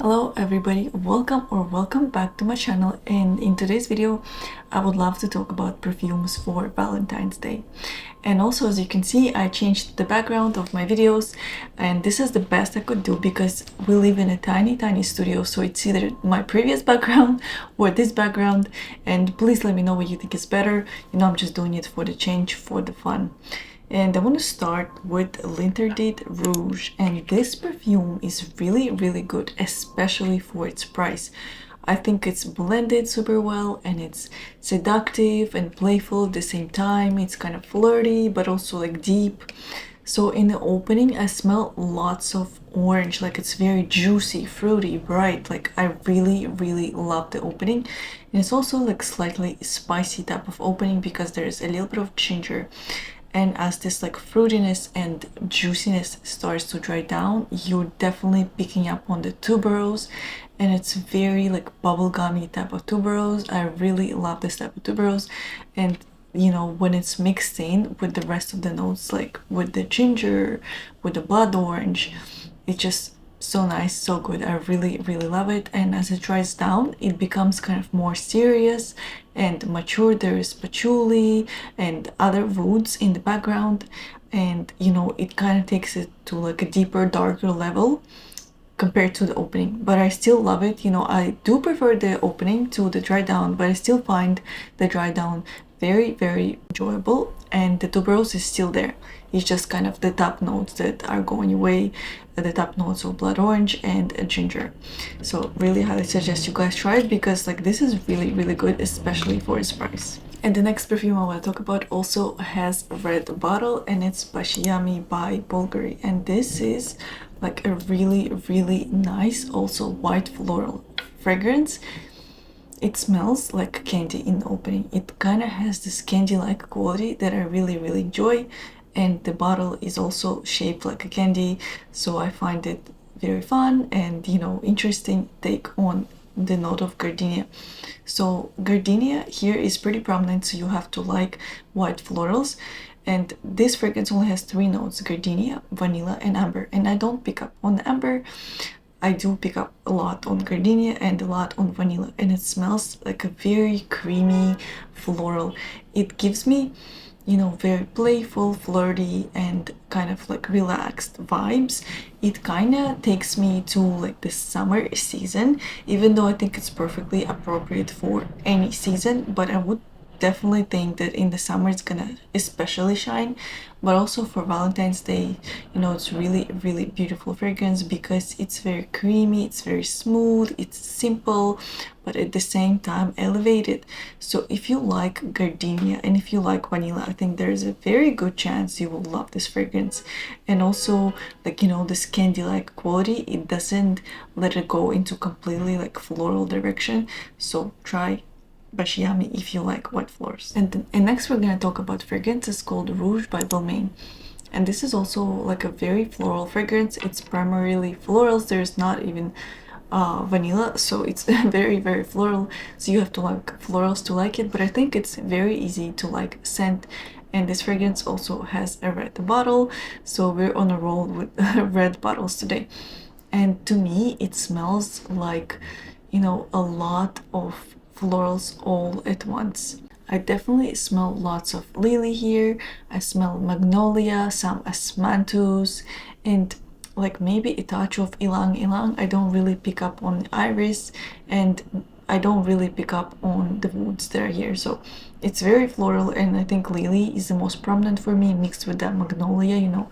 Hello everybody, welcome back to my channel, and in today's video I would love to talk about perfumes for Valentine's Day. And also, as you can see, I changed the background of my videos, and this is the best I could do because we live in a tiny studio, so it's either my previous background or this background, and please let me know what you think is better. I'm just doing it for the change, for the fun. And I want to start with Linterdit Rouge, and this perfume is really good, especially for its price. I think it's blended super well, and it's seductive and playful at the same time. It's kind of flirty but also like deep. So in the opening I smell lots of orange, like it's very juicy, fruity, bright. Like I really love the opening. And it's also like slightly spicy type of opening because there's a little bit of ginger. And as this like fruitiness and juiciness starts to dry down, you're definitely picking up on the tuberose, and it's very like bubblegummy type of tuberose. I really love this type of tuberose, and when it's mixed in with the rest of the notes, like with the ginger, with the blood orange, it's just so nice, so good. I really love it. And as it dries down, it becomes kind of more serious and mature. There is patchouli and other woods in the background, and it kind of takes it to like a deeper, darker level compared to the opening. But I still love it. I do prefer the opening to the dry down, but I still find the dry down very enjoyable, and the tuberose is still there. It's just kind of the top notes that are going away, the top notes of blood orange and ginger. So really highly suggest you guys try it, because like this is really good, especially for its price. And the next perfume I want to talk about also has a red bottle, and it's Baciami by Bulgari, and this is like a really nice, also white floral fragrance. It smells like candy in the opening. It kind of has this candy-like quality that I really enjoy, and the bottle is also shaped like a candy, so I find it very fun and interesting take on the note of gardenia. So gardenia here is pretty prominent, so you have to like white florals. And this fragrance only has 3 notes: gardenia, vanilla and amber, and I don't pick up on the amber. I do pick up a lot on gardenia and a lot on vanilla, and it smells like a very creamy floral. It gives me very playful, flirty and kind of like relaxed vibes. It kind of takes me to like the summer season, even though I think it's perfectly appropriate for any season, but I would definitely think that in the summer it's gonna especially shine. But also for Valentine's Day, it's really beautiful fragrance because it's very creamy, it's very smooth, it's simple, but at the same time elevated. So if you like gardenia and if you like vanilla, I think there's a very good chance you will love this fragrance. And also like this candy-like quality, it doesn't let it go into completely like floral direction. So try Baciami if you like white flowers. And next we're gonna talk about fragrances called Rouge by Balmain. And this is also like a very floral fragrance. It's primarily florals. There's not even vanilla, so it's very floral. So you have to like florals to like it, but I think it's very easy to like scent. And this fragrance also has a red bottle, so we're on a roll with red bottles today. And to me it smells like a lot of florals all at once. I definitely smell lots of lily here. I smell magnolia, some asmanthus, and like maybe a touch of ylang ylang. I don't really pick up on iris, and I don't really pick up on the woods that are here. So it's very floral, and I think lily is the most prominent for me, mixed with that magnolia.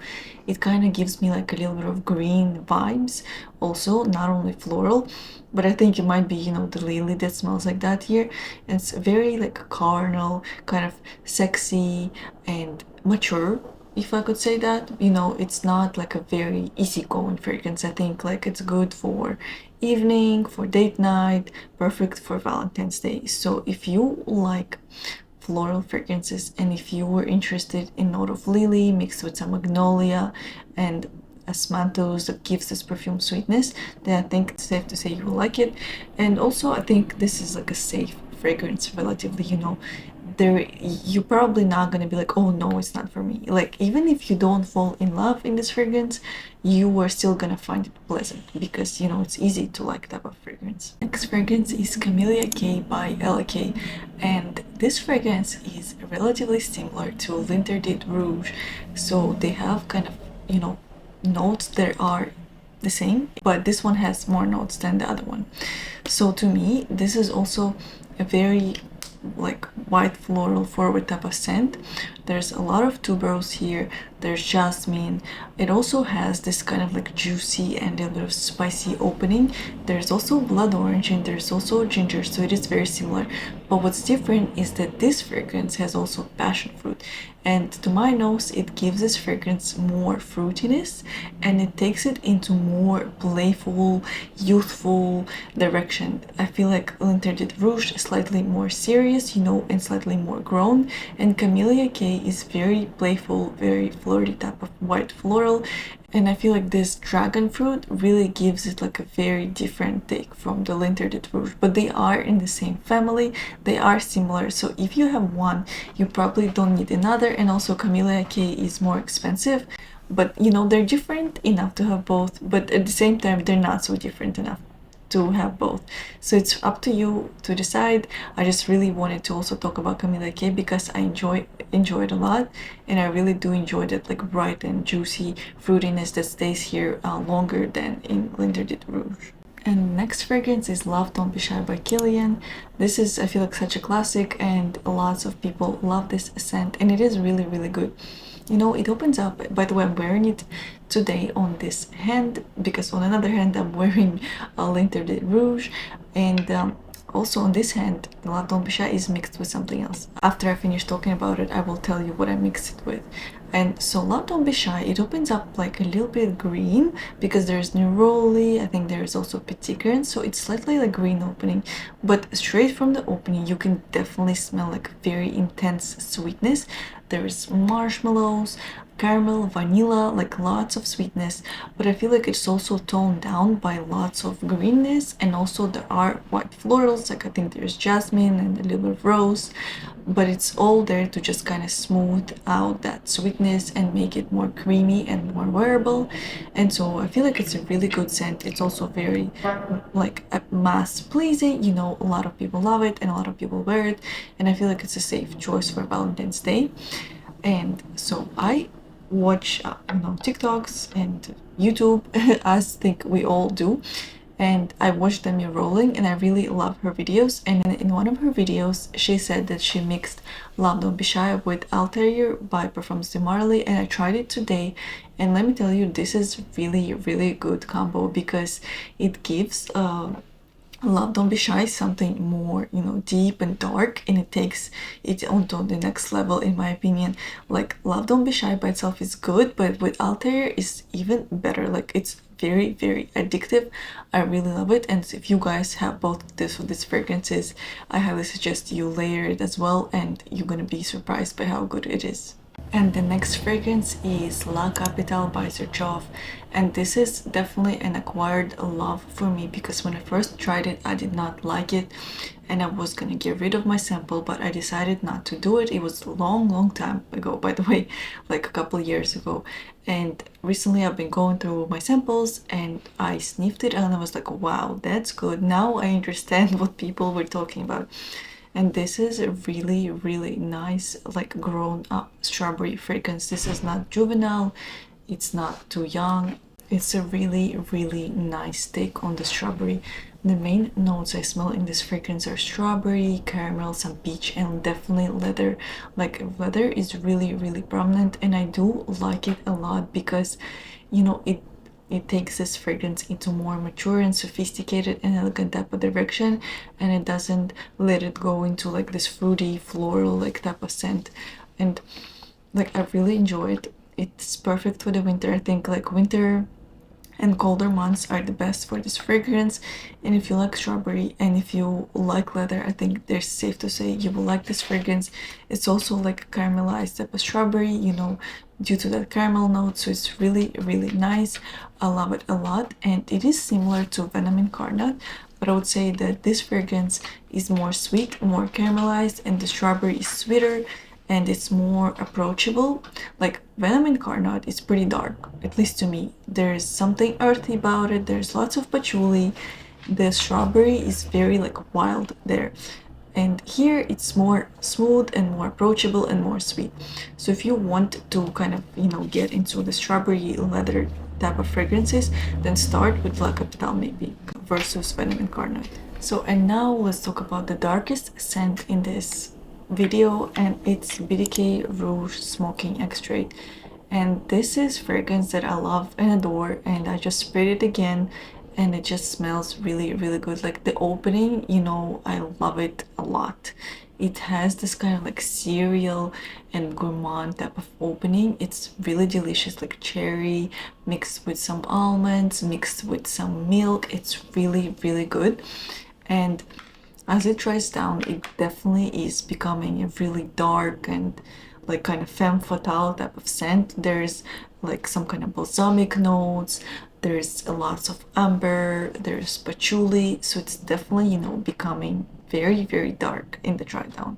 It kind of gives me like a little bit of green vibes, also not only floral, but I think it might be the lily that smells like that here. It's very like carnal, kind of sexy and mature, if I could say that. It's not like a very easygoing fragrance. I think like it's good for evening, for date night, perfect for Valentine's Day. So if you like floral fragrances, and if you were interested in note of lily mixed with some magnolia and asmanthus that gives this perfume sweetness, then I think it's safe to say you will like it. And also I think this is like a safe fragrance relatively. you're probably not gonna be like, oh no, it's not for me. Like, even if you don't fall in love in this fragrance, you are still gonna find it pleasant, because you know it's easy to like type of fragrance. Next fragrance is Camelia K by LK, and this fragrance is relatively similar to Linterdit Rouge, so they have kind of, you know, notes that are the same, but this one has more notes than the other one. So to me, this is also a very like white floral forward type of scent. There's a lot of tuberose here, there's jasmine. It also has this kind of like juicy and a little bit of spicy opening. There's also blood orange and there's also ginger, so it is very similar. But what's different is that this fragrance has also passion fruit, and to my nose it gives this fragrance more fruitiness, and it takes it into more playful, youthful direction. I feel like Linterdit Rouge is slightly more serious, you know, and slightly more grown, and Camelia K is very playful, very flirty type of white floral. And I feel like this dragon fruit really gives it like a very different take from the Linterdit Rouge, but they are in the same family, they are similar, so if you have one, you probably don't need another. And also Camelia K is more expensive, but you know, they're different enough to have both, but at the same time they're not so different enough to have both. So it's up to you to decide. I just really wanted to also talk about Camelia K because I enjoy it a lot, and I really do enjoy that like bright and juicy fruitiness that stays here longer than in Linterdit Rouge. And next fragrance is Love Don't Be Shy by Kilian. This is, I feel like, such a classic, and lots of people love this scent, and it is really, really good. You know, it opens up. By the way, I'm wearing it today on this hand because on another hand I'm wearing a Linterdit Rouge, and also on this hand, the Love Don't Be Shy is mixed with something else. After I finish talking about it, I will tell you what I mixed it with. And so Love Don't Be Shy, it opens up like a little bit green because there's neroli, I think there's also petitgrain, so it's slightly like green opening, but straight from the opening you can definitely smell like very intense sweetness. There's marshmallows, caramel, vanilla, like lots of sweetness, but I feel like it's also toned down by lots of greenness, and also there are white florals, like I think there's jasmine and a little bit of rose, but it's all there to just kind of smooth out that sweetness and make it more creamy and more wearable. And so I feel like it's a really good scent. It's also very like mass pleasing, you know, a lot of people love it and a lot of people wear it, and I feel like it's a safe choice for Valentine's Day. And so I watch you know, TikToks and YouTube as I think we all do, and I watched Demi rolling and I really love her videos. And in one of her videos she said that she mixed Love Don't Be Shy with Altair by Parfums de Marly, and I tried it today, and let me tell you, this is really, really good combo because it gives Love Don't Be Shy something more, you know, deep and dark, and it takes it onto the next level in my opinion. Like, Love Don't Be Shy by itself is good, but with Altair is even better. Like, it's very, very addictive. I really love it, and if you guys have both these fragrances, I highly suggest you layer it as well, and you're gonna be surprised by how good it is. And the next fragrance is La Capitale by Xerjoff, and this is definitely an acquired love for me because when I first tried it I did not like it, and I was gonna get rid of my sample, but I decided not to do it. It was a long time ago, by the way, like a couple years ago, and recently I've been going through my samples and I sniffed it and I was like, wow, that's good. Now I understand what people were talking about. And this is a really, really nice, like, grown up strawberry fragrance. This is not juvenile, it's not too young, it's a really, really nice take on the strawberry. The main notes I smell in this fragrance are strawberry, caramel, some peach, and definitely leather. Like, leather is really, really prominent, and I do like it a lot because, you know, it takes this fragrance into more mature and sophisticated and elegant type of direction, and it doesn't let it go into like this fruity floral like type of scent. And like, I really enjoy it. It's perfect for the winter. I think like winter and colder months are the best for this fragrance, and if you like strawberry and if you like leather, I think there's safe to say you will like this fragrance. It's also like a caramelized type of strawberry, you know, due to that caramel note, so it's really, really nice. I love it a lot, and it is similar to Venom Incarnate, but I would say that this fragrance is more sweet, more caramelized, and the strawberry is sweeter and it's more approachable. Like Venom and Carnot is pretty dark, at least to me. There's something earthy about it, there's lots of patchouli. The strawberry is very like wild there, and here it's more smooth and more approachable and more sweet. So if you want to kind of, you know, get into the strawberry leather type of fragrances, then start with La Capitale maybe versus Venom and Carnot. So, and now let's talk about the darkest scent in this video, and it's BDK Rouge Smoking Extrait. And this is fragrance that I love and adore, and I just sprayed it again and it just smells really good. Like the opening, you know, I love it a lot. It has this kind of like cereal and gourmand type of opening. It's really delicious, like cherry mixed with some almonds, mixed with some milk. It's really good. And as it dries down, it definitely is becoming a really dark and like kind of femme fatale type of scent. There's like some kind of balsamic notes, there's lots of amber, there's patchouli, so it's definitely, you know, becoming very dark in the dry down.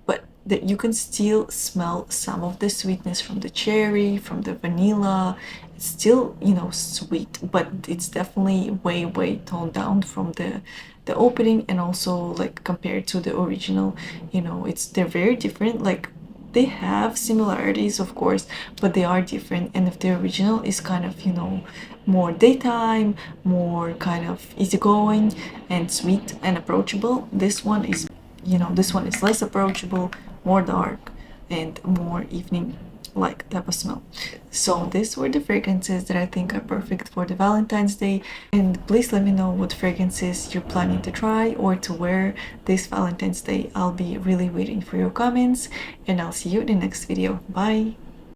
But that you can still smell some of the sweetness from the cherry, from the vanilla. It's still, you know, sweet, but it's definitely way toned down from the opening, and also like compared to the original, you know, they're very different. Like they have similarities of course, but they are different. And if the original is kind of, you know, more daytime, more kind of easygoing and sweet and approachable, this one is, you know, this one is less approachable, more dark and more evening like type of smell. So these were the fragrances that I think are perfect for the Valentine's Day, and please let me know what fragrances you're planning to try or to wear this Valentine's Day. I'll be really waiting for your comments, and I'll see you in the next video. Bye!